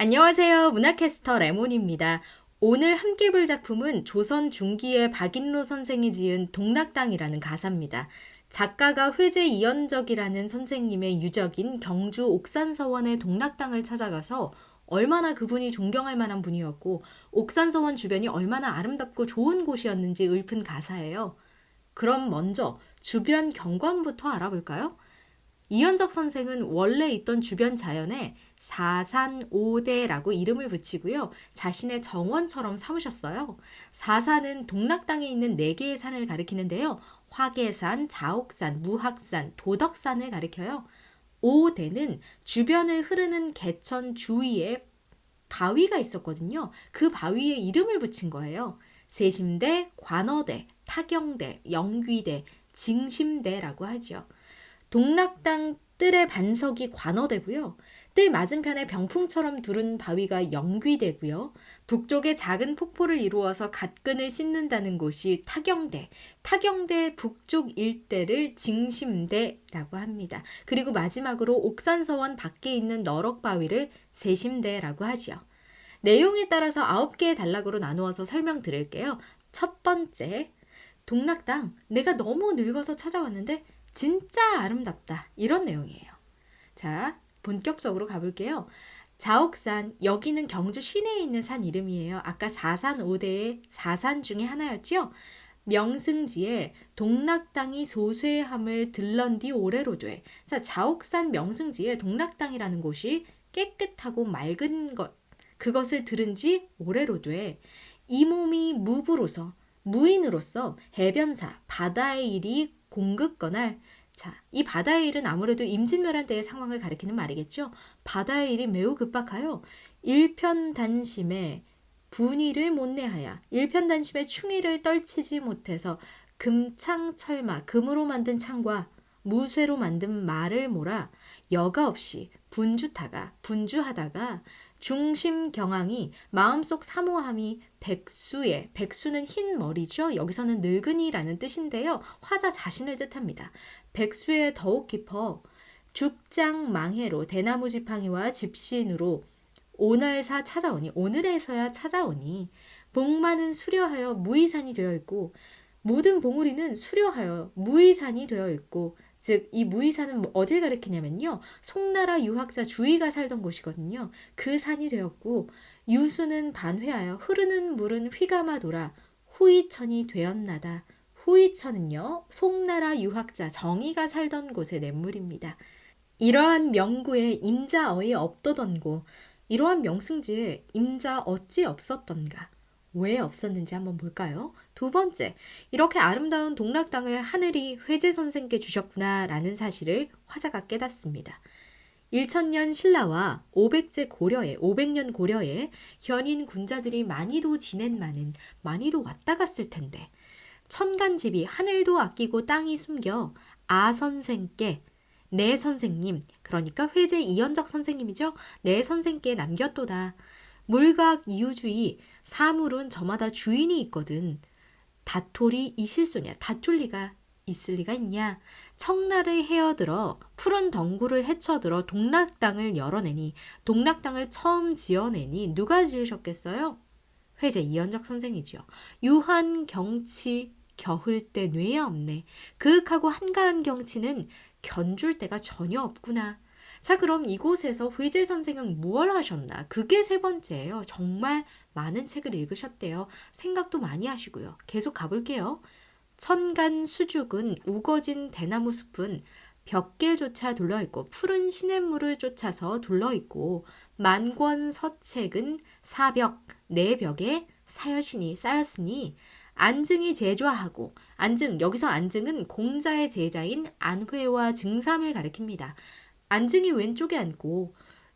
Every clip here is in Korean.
안녕하세요. 문화캐스터 레몬입니다. 오늘 함께 볼 작품은 조선 중기의 박인로 선생이 지은 동락당이라는 가사입니다. 작가가 회제 이연적이라는 선생님의 유적인 경주 옥산서원의 동락당을 찾아가서 얼마나 그분이 존경할 만한 분이었고 옥산서원 주변이 얼마나 아름답고 좋은 곳이었는지 읊은 가사예요. 그럼 먼저 주변 경관부터 알아볼까요? 이현적 선생은 원래 있던 주변 자연에 사산오대라고 이름을 붙이고요. 자신의 정원처럼 삼으셨어요. 사산은 동락당에 있는 4개의 산을 가리키는데요. 화계산, 자옥산, 무학산, 도덕산을 가리켜요. 오대는 주변을 흐르는 개천 주위에 바위가 있었거든요. 그 바위에 이름을 붙인 거예요. 세심대, 관어대, 타경대, 영귀대, 징심대라고 하죠. 동락당 뜰의 반석이 관어대고요. 뜰 맞은편에 병풍처럼 두른 바위가 영귀대고요. 북쪽에 작은 폭포를 이루어서 갓근을 씻는다는 곳이 타경대, 타경대 북쪽 일대를 징심대라고 합니다. 그리고 마지막으로 옥산서원 밖에 있는 너럭바위를 세심대라고 하지요. 내용에 따라서 9개의 단락으로 나누어서 설명드릴게요. 첫 번째, 동락당, 내가 너무 늙어서 찾아왔는데 진짜 아름답다. 이런 내용이에요. 자, 본격적으로 가볼게요. 자옥산, 여기는 경주 시내에 있는 산 이름이에요. 아까 사산 5대의 사산 중에 하나였죠? 명승지에 동락당이 소쇠함을 들런디 오래로 돼. 자, 자옥산 명승지에 동락당이라는 곳이 깨끗하고 맑은 것, 그것을 들은 지 오래로 돼. 이 몸이 무부로서, 무인으로서 해변사, 바다의 일이 공급건할. 자, 이 바다의 일은 아무래도 임진왜란 때의 상황을 가리키는 말이겠죠. 바다의 일이 매우 급박하여 일편단심에 분의를 못 내하여 일편단심에 충의를 떨치지 못해서 금창철마, 금으로 만든 창과 무쇠로 만든 말을 몰아 여가 없이 분주하다가 중심 경항이 마음속 사모함이 백수의, 백수는 흰 머리죠. 여기서는 늙은이라는 뜻인데요. 화자 자신을 뜻합니다. 백수에 더욱 깊어 죽장 망해로 대나무 지팡이와 집신으로 오늘사 찾아오니, 오늘에서야 찾아오니 복마는 수려하여 무의산이 되어 있고 모든 봉우리는 수려하여 무의산이 되어 있고, 즉 이 무의산은 어딜 가리키냐면요, 송나라 유학자 주의가 살던 곳이거든요. 그 산이 되었고 유수는 반회하여 흐르는 물은 휘감아 돌아 후이천이 되었나다. 후이천은요, 송나라 유학자 정의가 살던 곳의 냇물입니다. 이러한 명구에 임자 어이 없더던고, 이러한 명승지에 임자 어찌 없었던가. 왜 없었는지 한번 볼까요? 두 번째, 이렇게 아름다운 동락당을 하늘이 회제 선생께 주셨구나 라는 사실을 화자가 깨닫습니다. 1000년 신라와 500년 고려에 현인 군자들이 많이도 지낸만은 많이도 왔다 갔을 텐데 천간집이 하늘도 아끼고 땅이 숨겨 아 선생께, 내 선생님, 그러니까 회제 이연적 선생님이죠. 내 선생께 남겼도다. 물각 이유주의, 사물은 저마다 주인이 있거든. 다톨이 이 실소냐, 다툴 리가 있을 리가 있냐. 청나를 헤어들어 푸른 덩굴을 헤쳐들어 동락당을 열어내니, 동락당을 처음 지어내니 누가 지으셨겠어요? 회제 이연적 선생이지요. 유한 경치 겨울 때 뇌야 없네. 그윽하고 한가한 경치는 견줄 데가 전혀 없구나. 자, 그럼 이곳에서 회제 선생은 무얼 하셨나? 그게 세 번째예요. 정말 많은 책을 읽으셨대요. 생각도 많이 하시고요. 계속 가볼게요. 천간 수죽은 우거진 대나무 숲은 벽계조차 둘러있고 푸른 시냇물을 쫓아서 둘러있고 만권 서책은 사벽, 네 벽에 사여신이 쌓였으니 안증이 제좌하고, 안증, 여기서 안증은 공자의 제자인 안회와 증삼을 가리킵니다. 안증이 왼쪽에 앉고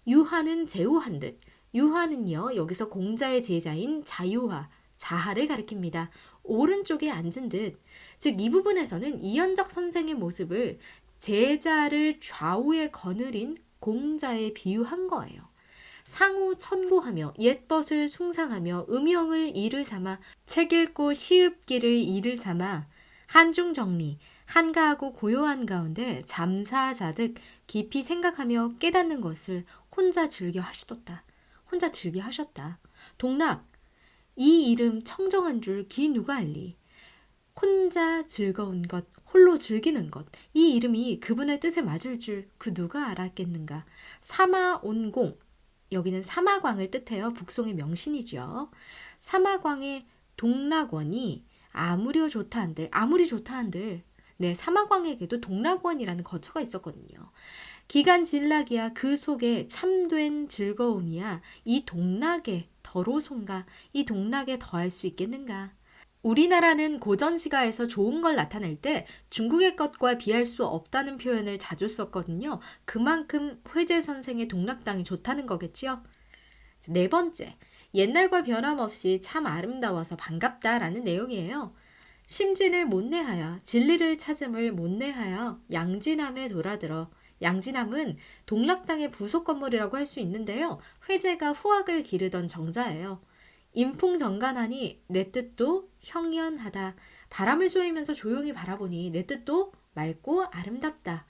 유하는 제후한 듯, 유하는요 여기서 공자의 제자인 자유하, 자하를 가리킵니다. 오른쪽에 앉은 듯, 즉 이 부분에서는 이현적 선생의 모습을 제자를 좌우에 거느린 공자에 비유한 거예요. 상우 천고하며 옛벗을 숭상하며 음영을 이를 삼아 책 읽고 시읍기를 이를 삼아 한중 정리, 한가하고 고요한 가운데 잠사자득 깊이 생각하며 깨닫는 것을 혼자 즐겨 하시도다. 혼자 즐기하셨다. 동락, 이 이름 청정한 줄 기 누가 알리. 혼자 즐거운 것, 홀로 즐기는 것, 이 이름이 그분의 뜻에 맞을 줄 그 누가 알았겠는가. 사마온공, 여기는 사마광을 뜻해요. 북송의 명신이죠. 사마광의 동락원이 아무리 좋다 한들, 아무리 좋다 한들, 네, 사마광에게도 동락원이라는 거처가 있었거든요. 기간 진락이야 그 속에 참된 즐거움이야 이 동락에 더로송가 이 동락에 더할 수 있겠는가. 우리나라는 고전시가에서 좋은 걸 나타낼 때 중국의 것과 비할 수 없다는 표현을 자주 썼거든요. 그만큼 회재 선생의 동락당이 좋다는 거겠지요. 네 번째, 옛날과 변함없이 참 아름다워서 반갑다라는 내용이에요. 심진을 못내하여 진리를 찾음을 못내하여 양진함에 돌아들어. 양진함은 동락당의 부속 건물이라고 할 수 있는데요. 회재가 후학을 기르던 정자예요. 인풍정간하니 내 뜻도 형연하다. 바람을 쏘이면서 조용히 바라보니 내 뜻도 맑고 아름답다.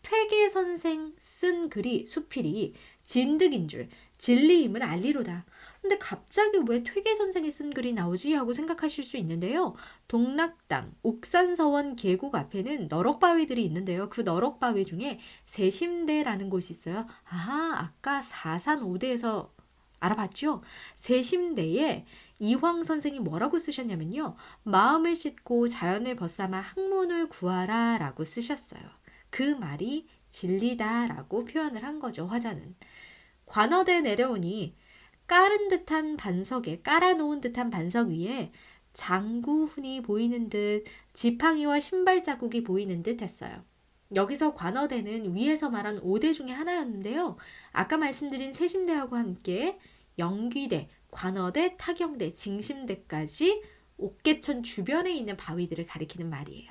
퇴계 선생 쓴 글이 수필이 진득인 줄 진리임을 알리로다. 근데 갑자기 왜 퇴계 선생이 쓴 글이 나오지 하고 생각하실 수 있는데요. 동락당 옥산서원 계곡 앞에는 너럭바위들이 있는데요. 그 너럭바위 중에 세심대라는 곳이 있어요. 아까 4산5대에서 알아봤죠? 세심대에 이황 선생이 뭐라고 쓰셨냐면요. 마음을 씻고 자연을 벗삼아 학문을 구하라 라고 쓰셨어요. 그 말이 진리다라고 표현을 한 거죠. 화자는. 관어대 내려오니 깔은 듯한 반석에 깔아놓은 듯한 반석 위에 장구훈이 보이는 듯 지팡이와 신발 자국이 보이는 듯 했어요. 여기서 관어대는 위에서 말한 5대 중에 하나였는데요. 아까 말씀드린 세심대하고 함께 영귀대, 관어대, 타경대, 징심대까지 옥계천 주변에 있는 바위들을 가리키는 말이에요.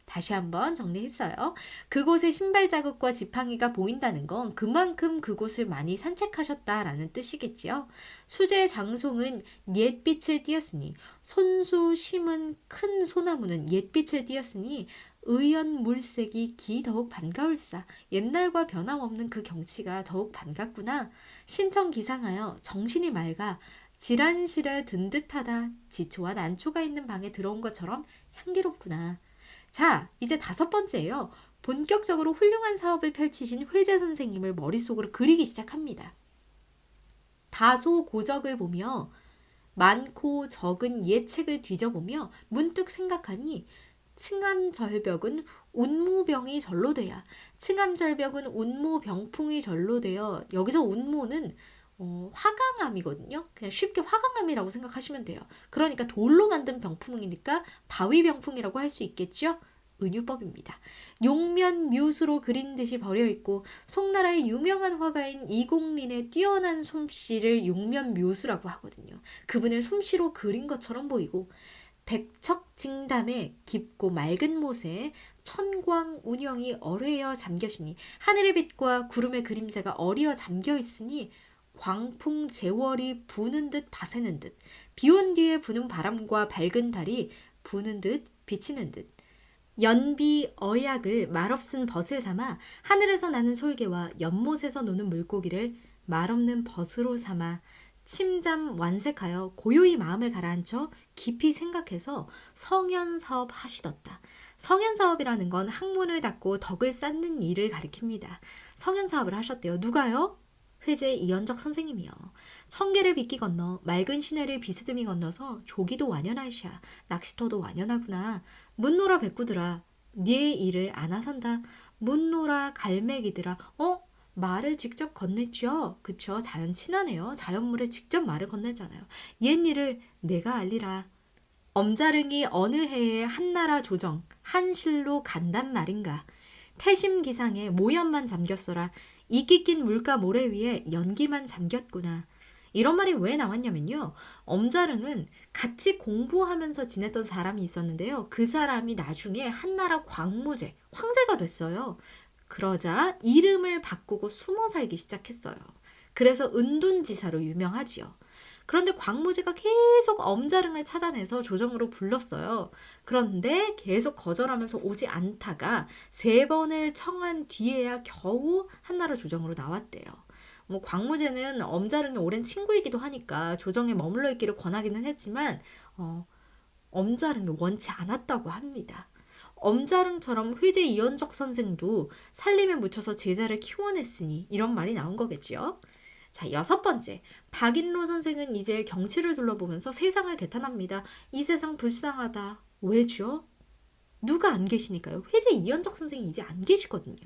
다시 한번 정리했어요. 그곳에 신발 자국과 지팡이가 보인다는 건 그만큼 그곳을 많이 산책하셨다라는 뜻이겠지요. 수제 장송은 옛빛을 띄었으니 손수 심은 큰 소나무는 옛빛을 띄었으니 의연 물색이 기 더욱 반가울사. 옛날과 변함없는 그 경치가 더욱 반갑구나. 신청 기상하여 정신이 맑아 질환실에 든 듯하다. 지초와 난초가 있는 방에 들어온 것처럼 향기롭구나. 자, 이제 5번째예요. 본격적으로 훌륭한 사업을 펼치신 회재 선생님을 머릿속으로 그리기 시작합니다. 다소 고적을 보며 많고 적은 옛 책을 뒤져보며 문득 생각하니 층암절벽은 운무병이 절로 돼야. 층암절벽은 운무병풍이 절로 되어. 여기서 운무는 화강암이거든요. 그냥 쉽게 화강암이라고 생각하시면 돼요. 그러니까 돌로 만든 병풍이니까 바위병풍이라고 할 수 있겠죠. 은유법입니다. 용면 묘수로 그린 듯이 버려있고 송나라의 유명한 화가인 이공린의 뛰어난 솜씨를 용면 묘수라고 하거든요. 그분의 솜씨로 그린 것처럼 보이고 백척징담에 깊고 맑은 못에 천광 운영이 어뢰어 잠겨시니 하늘의 빛과 구름의 그림자가 어리어 잠겨 있으니 광풍 제월이 부는 듯 바세는 듯 비온 뒤에 부는 바람과 밝은 달이 부는 듯 비치는 듯 연비 어약을 말없은 벗을 삼아 하늘에서 나는 솔개와 연못에서 노는 물고기를 말없는 벗으로 삼아 침잠 완색하여 고요히 마음을 가라앉혀 깊이 생각해서 성현사업 하시었다. 성현사업이라는 건 학문을 닦고 덕을 쌓는 일을 가리킵니다. 성현사업을 하셨대요. 누가요? 회재 이연적 선생님이요. 청계를 빗기 건너 맑은 시내를 비스듬히 건너서 조기도 완연하시야. 낚시터도 완연하구나. 문노라 백구들아 네 일을 안 하산다. 문노라 갈매기들아 말을 직접 건넸죠. 그쵸? 자연 친하네요. 자연물에 직접 말을 건네잖아요. 옛 일을 내가 알리라. 엄자릉이 어느 해에 한나라 조정 한실로 간단 말인가. 태심기상에 모연만 잠겼어라. 이끼 낀 물가 모래 위에 연기만 잠겼구나. 이런 말이 왜 나왔냐면요. 엄자릉은 같이 공부하면서 지냈던 사람이 있었는데요. 그 사람이 나중에 한나라 광무제, 황제가 됐어요. 그러자 이름을 바꾸고 숨어 살기 시작했어요. 그래서 은둔지사로 유명하지요. 그런데 광무제가 계속 엄자릉을 찾아내서 조정으로 불렀어요. 그런데 계속 거절하면서 오지 않다가 3번을 청한 뒤에야 겨우 한나라 조정으로 나왔대요. 뭐 광무제는 엄자릉의 오랜 친구이기도 하니까 조정에 머물러 있기를 권하기는 했지만 엄자릉이 원치 않았다고 합니다. 엄자릉처럼 회제 이연적 선생도 살림에 묻혀서 제자를 키워냈으니 이런 말이 나온 거겠지요. 자, 6번째. 박인로 선생은 이제 경치를 둘러보면서 세상을 개탄합니다. 이 세상 불쌍하다. 왜죠? 누가 안 계시니까요. 회제 이연적 선생이 이제 안 계시거든요.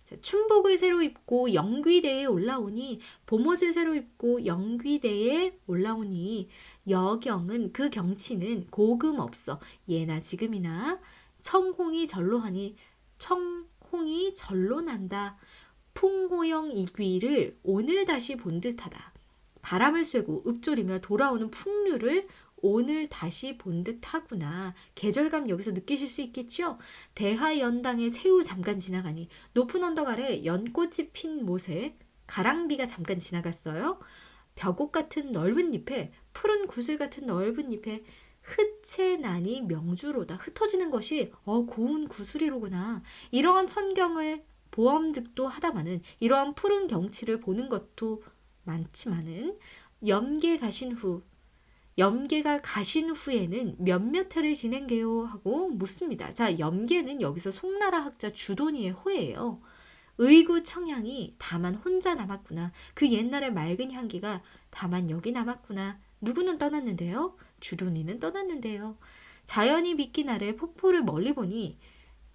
자, 춘복을 새로 입고 영귀대에 올라오니 봄옷을 새로 입고 영귀대에 올라오니 여경은 그 경치는 고금 없어 예나 지금이나 청홍이 절로하니 청홍이 절로 난다. 풍호영 이귀를 오늘 다시 본 듯하다. 바람을 쐬고 읊조리며 돌아오는 풍류를 오늘 다시 본 듯하구나. 계절감 여기서 느끼실 수 있겠죠? 대하연당에 새우 잠깐 지나가니 높은 언덕 아래 연꽃이 핀 못에 가랑비가 잠깐 지나갔어요. 벼곡 같은 넓은 잎에 푸른 구슬 같은 넓은 잎에 흩채 나니 명주로다. 흩어지는 것이 고운 구슬이로구나. 이러한 천경을 보엄득도 하다마는 이러한 푸른 경치를 보는 것도 많지만은 염계가 가신 후에는 몇몇 해를 지낸게요 하고 묻습니다. 자, 염계는 여기서 송나라 학자 주돈이의 호예요. 의구 청향이 다만 혼자 남았구나. 그 옛날의 맑은 향기가 다만 여기 남았구나. 누구는 떠났는데요? 주돈이는 떠났는데요. 자연이 빗긴 아래 폭포를 멀리 보니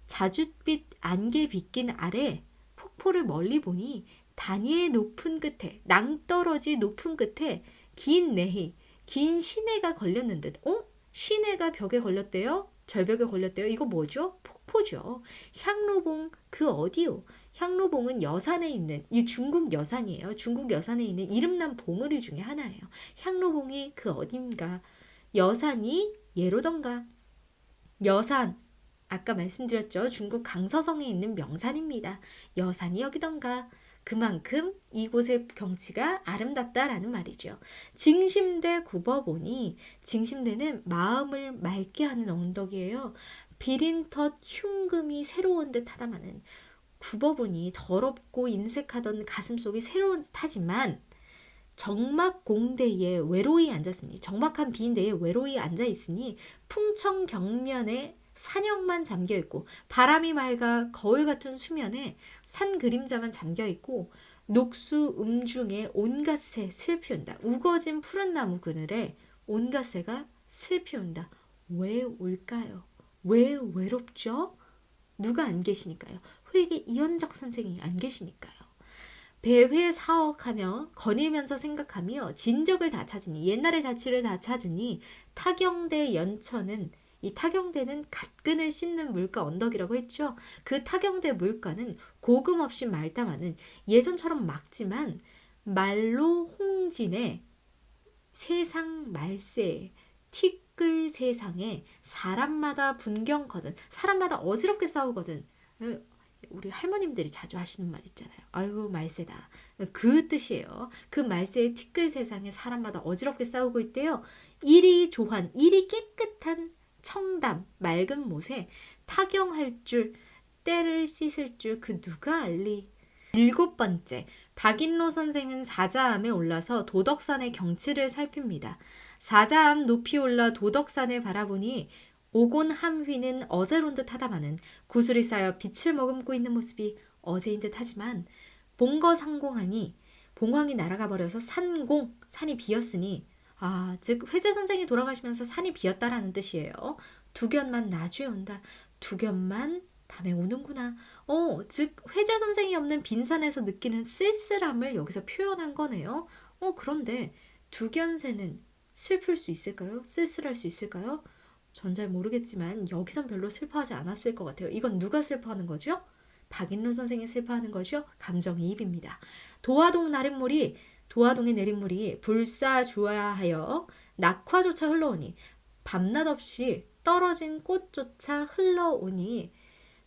자줏빛 안개 빗긴 아래 폭포를 멀리 보니 단위의 높은 끝에 낭떠러지 높은 끝에 긴 시내가 걸렸는 듯. 시내가 벽에 걸렸대요? 절벽에 걸렸대요? 이거 뭐죠? 폭포죠. 향로봉 그 어디요? 향로봉은 여산에 있는 이 중국 여산이에요. 중국 여산에 있는 이름난 봉우리 중에 하나예요. 향로봉이 그 어딘가? 여산이 예로던가? 여산 아까 말씀드렸죠. 중국 강서성에 있는 명산입니다. 여산이 여기던가. 그만큼 이곳의 경치가 아름답다라는 말이죠. 징심대 굽어보니 징심대는 마음을 맑게 하는 언덕이에요. 비린 터흉금이 새로운 듯 하다마는 굽어보니 더럽고 인색하던 가슴속이 새로운 듯 하지만 정막공대에 외로이 앉았으니 정막한 비인대에 외로이 앉아있으니 풍청 경면에 산역만 잠겨있고 바람이 맑아 거울 같은 수면에 산 그림자만 잠겨있고 녹수 음중에 온갖 새 슬피운다. 우거진 푸른 나무 그늘에 온갖 새가 슬피운다. 왜 올까요? 왜 외롭죠? 누가 안 계시니까요. 회계 이현적 선생이 안 계시니까요. 배회사억하며 거닐면서 생각하며 진적을 다 찾으니 옛날의 자취를 다 찾으니 타경대 연천은 이 타경대는 갓근을 씻는 물가 언덕이라고 했죠. 그 타경대 물가는 고금 없이 맑다마는 예전처럼 맑지만 말로 홍진에 세상 말세 티끌 세상에 사람마다 분경거든. 사람마다 어지럽게 싸우거든. 우리 할머님들이 자주 하시는 말 있잖아요. 아유 말세다. 그 뜻이에요. 그 말세의 티끌 세상에 사람마다 어지럽게 싸우고 있대요. 일이 조환, 일이 깨끗한 청담, 맑은 못에 타경할 줄, 때를 씻을 줄 그 누가 알리. 7번째, 박인로 선생은 사자암에 올라서 도덕산의 경치를 살핍니다. 사자암 높이 올라 도덕산을 바라보니 오곤 함휘는 어제론 듯 하다마는 구슬이 쌓여 빛을 머금고 있는 모습이 어제인 듯 하지만 본거 상공하니 봉황이 날아가 버려서 산이 비었으니 즉 회제 선생이 돌아가시면서 산이 비었다라는 뜻이에요. 두견만 나주에 온다. 두견만 밤에 오는구나. 즉 회제 선생이 없는 빈산에서 느끼는 쓸쓸함을 여기서 표현한 거네요. 그런데 두견새는 슬플 수 있을까요? 쓸쓸할 수 있을까요? 전 잘 모르겠지만 여기선 별로 슬퍼하지 않았을 것 같아요. 이건 누가 슬퍼하는 거죠? 박인로 선생이 슬퍼하는 거죠? 감정이입입니다. 도화동의 내린물이 불사주하여 낙화조차 흘러오니 밤낮 없이 떨어진 꽃조차 흘러오니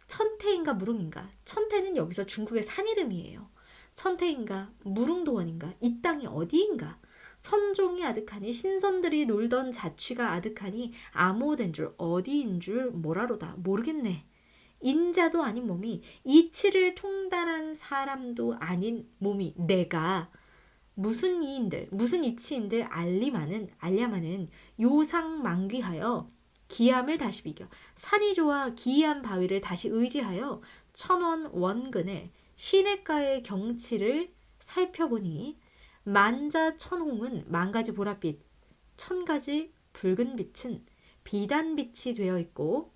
천태인가 무릉인가. 천태는 여기서 중국의 산 이름이에요. 천태인가 무릉도원인가. 이 땅이 어디인가. 선종이 아득하니 신선들이 놀던 자취가 아득하니 암호된 줄 어디인 줄 뭐라로다 모르겠네. 인자도 아닌 몸이 이치를 통달한 사람도 아닌 몸이 내가 무슨 이인들 무슨 이치인들 알랴마는 요상망귀하여 기암을 다시 비겨 산이 좋아 기이한 바위를 다시 의지하여 천원 원근의 시냇가의 경치를 살펴보니 만자천홍은 만가지 보랏빛 천가지 붉은 빛은 비단빛이 되어 있고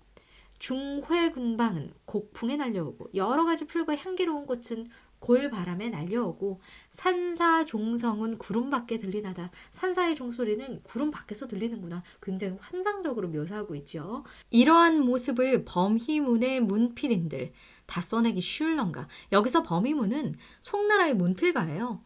중회군방은 곡풍에 날려오고 여러 가지 풀과 향기로운 꽃은 골바람에 날려오고 산사종성은 구름 밖에 들리나다. 산사의 종소리는 구름 밖에서 들리는구나. 굉장히 환상적으로 묘사하고 있죠. 이러한 모습을 범희문의 문필인들 다 써내기 쉬울런가. 여기서 범희문은 송나라의 문필가예요.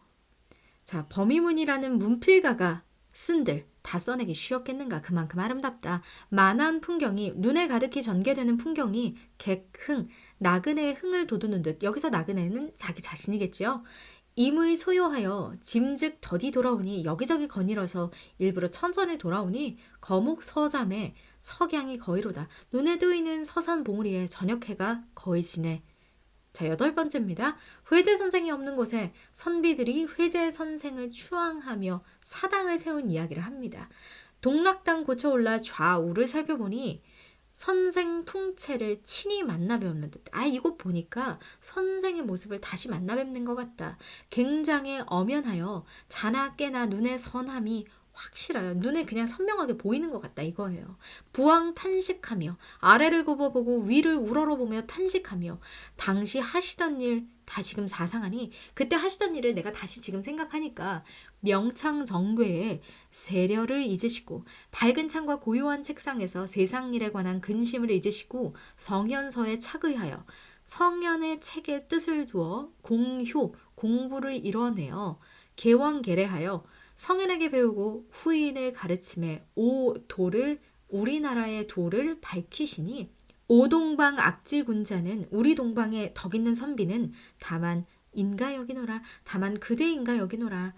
자, 범희문이라는 문필가가 쓴들 다 써내기 쉬웠겠는가. 그만큼 아름답다. 만한 풍경이 눈에 가득히 전개되는 풍경이 객흥 나그네의 흥을 돋우는 듯. 여기서 나그네는 자기 자신이겠지요. 임의 소요하여 짐즉 더디 돌아오니 여기저기 거닐어서 일부러 천천히 돌아오니 거목 서잠에 석양이 거의로다. 눈에 뜨이는 서산 봉우리에 저녁 해가 거의 지네. 자, 8번째입니다. 회제 선생이 없는 곳에 선비들이 회제 선생을 추앙하며 사당을 세운 이야기를 합니다. 동락당 고쳐 올라 좌우를 살펴보니 선생 풍채를 친히 만나 뵙는 듯. 이곳 보니까 선생의 모습을 다시 만나 뵙는 것 같다. 굉장히 엄연하여 자나 깨나 눈의 선함이 확실하여 눈에 그냥 선명하게 보이는 것 같다 이거예요. 부왕 탄식하며 아래를 굽어보고 위를 우러러보며 탄식하며 당시 하시던 일 다시금 사상하니 그때 하시던 일을 내가 다시 지금 생각하니까 명창정괴에 세려를 잊으시고 밝은 창과 고요한 책상에서 세상 일에 관한 근심을 잊으시고 성현서에 착의하여 성현의 책에 뜻을 두어 공부를 이뤄내어 개왕계례하여 성현에게 배우고 후인을 가르침에 오도를 우리나라의 도를 밝히시니 오동방 악지군자는 우리 동방에 덕 있는 선비는 다만 인가여기노라. 다만 그대인가 여기노라.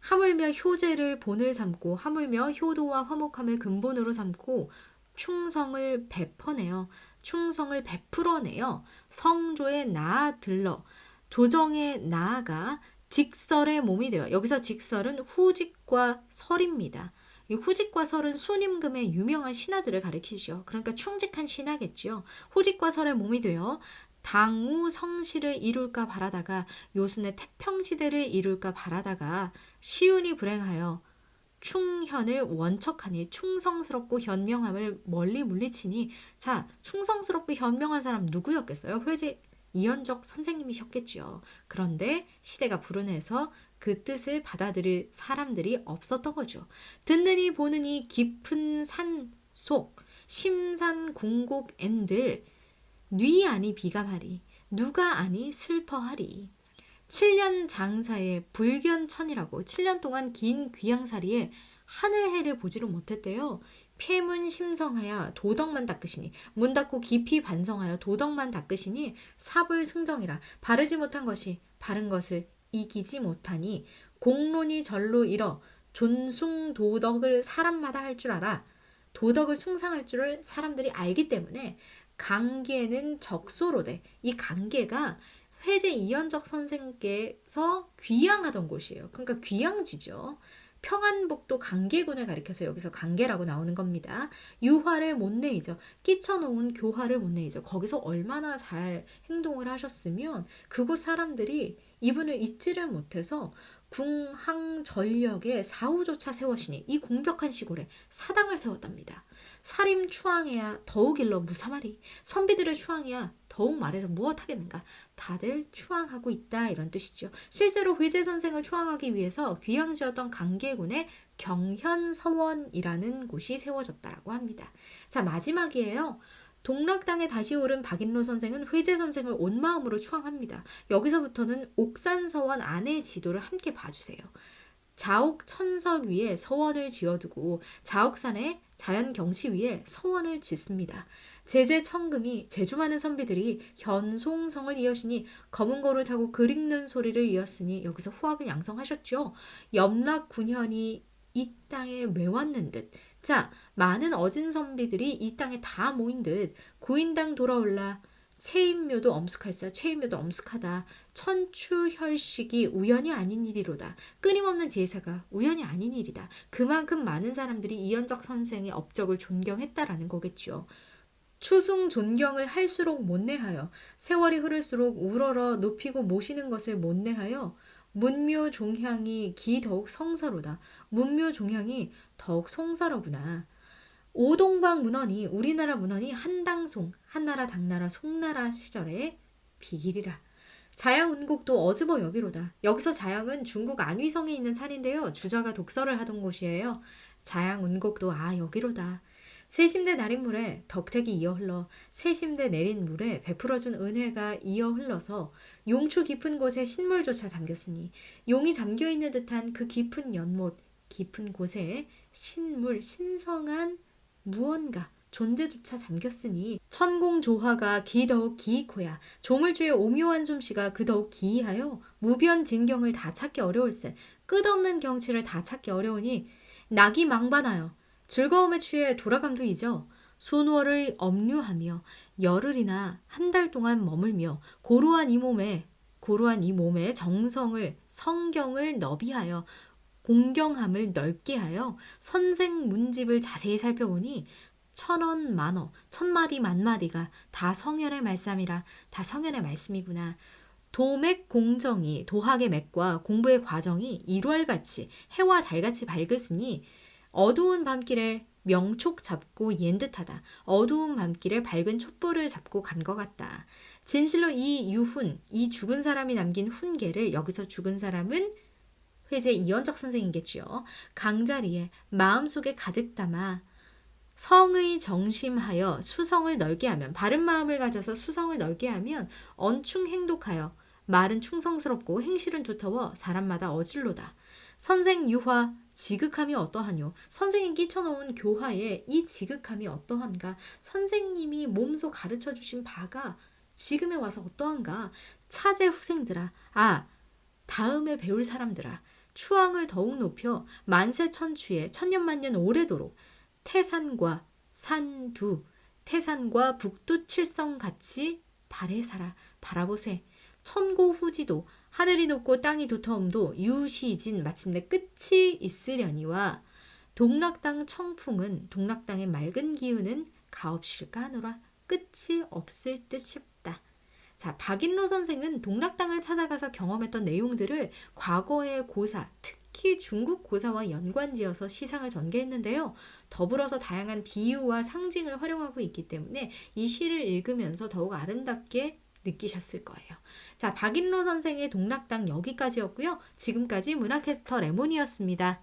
하물며 효제를 본을 삼고 하물며 효도와 화목함을 근본으로 삼고 충성을 베풀어내어 성조에 나아들러 조정에 나아가 직설의 몸이 되어 여기서 직설은 후직과 설입니다. 이 후직과 설은 순임금의 유명한 신하들을 가리키죠. 그러니까 충직한 신하겠죠. 후직과 설의 몸이 되어 당우 성시를 이룰까 바라다가 요순의 태평시대를 이룰까 바라다가 시운이 불행하여 충현을 원척하니 충성스럽고 현명함을 멀리 물리치니 자 충성스럽고 현명한 사람 누구였겠어요? 회제 이현적 선생님이셨겠죠. 그런데 시대가 불운해서 그 뜻을 받아들일 사람들이 없었던 거죠. 듣느니 보느니 깊은 산 속 심산궁곡엔들 뉘 아니 비감하리 누가 아니 슬퍼하리 7년 장사의 불견천이라고 7년 동안 긴 귀양살이에 하늘해를 보지를 못했대요. 폐문 심성하여 도덕만 닦으시니 문 닫고 깊이 반성하여 도덕만 닦으시니 사불승정이라 바르지 못한 것이 바른 것을 이기지 못하니 공론이 절로 이뤄 존숭 도덕을 사람마다 할 줄 알아 도덕을 숭상할 줄을 사람들이 알기 때문에 강계는 적소로되 이 강계가 회제 이현적 선생께서 귀양하던 곳이에요. 그러니까 귀양지죠. 평안북도 강계군을 가리켜서 여기서 강계라고 나오는 겁니다. 유화를 못 내이죠. 끼쳐놓은 교화를 못 내이죠. 거기서 얼마나 잘 행동을 하셨으면 그곳 사람들이 이분을 잊지를 못해서 궁항전력에 사후조차 세워시니 이 공벽한 시골에 사당을 세웠답니다. 사림 추앙해야 더욱 일러 무사마리 선비들의 추앙이야 더욱 말해서 무엇하겠는가 다들 추앙하고 있다 이런 뜻이죠. 실제로 회제 선생을 추앙하기 위해서 귀양지였던 강계군의 경현서원이라는 곳이 세워졌다고 합니다. 자 마지막이에요. 동락당에 다시 오른 박인로 선생은 회제 선생을 온 마음으로 추앙합니다. 여기서부터는 옥산서원 안의 지도를 함께 봐주세요. 자옥 천석 위에 서원을 지어두고 자옥산의 자연 경치 위에 서원을 짓습니다. 제제청금이 제주 많은 선비들이 현송성을 이으시니 검은 거를 타고 글 읽는 소리를 이었으니 여기서 후학을 양성하셨죠. 염락군현이 이 땅에 왜 왔는 듯. 자, 많은 어진 선비들이 이 땅에 다 모인 듯 고인당 돌아올라 체인묘도 엄숙할세. 체인묘도 엄숙하다. 천추혈식이 우연이 아닌 일이로다. 끊임없는 제사가 우연이 아닌 일이다. 그만큼 많은 사람들이 이현적 선생의 업적을 존경했다라는 거겠죠. 추승 존경을 할수록 못내하여 세월이 흐를수록 우러러 높이고 모시는 것을 못내하여 문묘 종향이 기 더욱 성서로다. 문묘 종향이 더욱 송서로구나. 오동방 문헌이 우리나라 문헌이 한당송 한나라 당나라 송나라 시절의 비길이라. 자양운곡도 어즈버 여기로다. 여기서 자양은 중국 안위성에 있는 산인데요. 주저가 독서를 하던 곳이에요. 자양운곡도 여기로다. 세심대 날인 물에 덕택이 이어 흘러 세심대 내린 물에 베풀어준 은혜가 이어 흘러서 용추 깊은 곳에 신물조차 잠겼으니 용이 잠겨있는 듯한 그 깊은 연못 깊은 곳에 신물 신성한 무언가 존재조차 잠겼으니 천공조화가 기더욱 기이코야. 조물주의 오묘한 솜씨가 그더욱 기이하여 무변 진경을 다 찾기 어려울세. 끝없는 경치를 다 찾기 어려우니 낙이 망반하여 즐거움에 취해 돌아감도 잊어 수노를 업류하며 열흘이나 한 달 동안 머물며 고루한 이 몸에 정성을 성경을 너비하여 공경함을 넓게 하여 선생 문집을 자세히 살펴보니 천원 만어 천마디 만마디가 다 성현의 말씀이라. 다 성현의 말씀이구나. 도맥 공정이 도학의 맥과 공부의 과정이 일월같이 해와 달같이 밝으시니 어두운 밤길에 명촉 잡고 옌 듯하다. 어두운 밤길에 밝은 촛불을 잡고 간 것 같다. 진실로 이 유훈, 이 죽은 사람이 남긴 훈계를, 여기서 죽은 사람은 회제 이현적 선생이겠지요. 강자리에 마음속에 가득 담아 성의 정심하여 수성을 넓게 하면, 바른 마음을 가져서 수성을 넓게 하면 언충 행독하여 말은 충성스럽고 행실은 두터워 사람마다 어질로다. 선생 유화 지극함이 어떠하뇨? 선생이 끼쳐놓은 교화에 이 지극함이 어떠한가? 선생님이 몸소 가르쳐주신 바가 지금에 와서 어떠한가? 차제 후생들아, 다음에 배울 사람들아, 추앙을 더욱 높여 만세천추에 천년만년 오래도록 태산과 산두, 태산과 북두 칠성같이 바래사라. 바라보세. 천고후지도 하늘이 높고 땅이 두터움도 유시진 마침내 끝이 있으려니와 동락당 청풍은 동락당의 맑은 기운은 가없일까 하노라. 끝이 없을 듯 싶다. 자, 박인로 선생은 동락당을 찾아가서 경험했던 내용들을 과거의 고사, 특히 중국 고사와 연관지어서 시상을 전개했는데요. 더불어서 다양한 비유와 상징을 활용하고 있기 때문에 이 시를 읽으면서 더욱 아름답게 느끼셨을 거예요. 자, 박인로 선생의 동락당 여기까지였고요. 지금까지 문화캐스터 레몬이었습니다.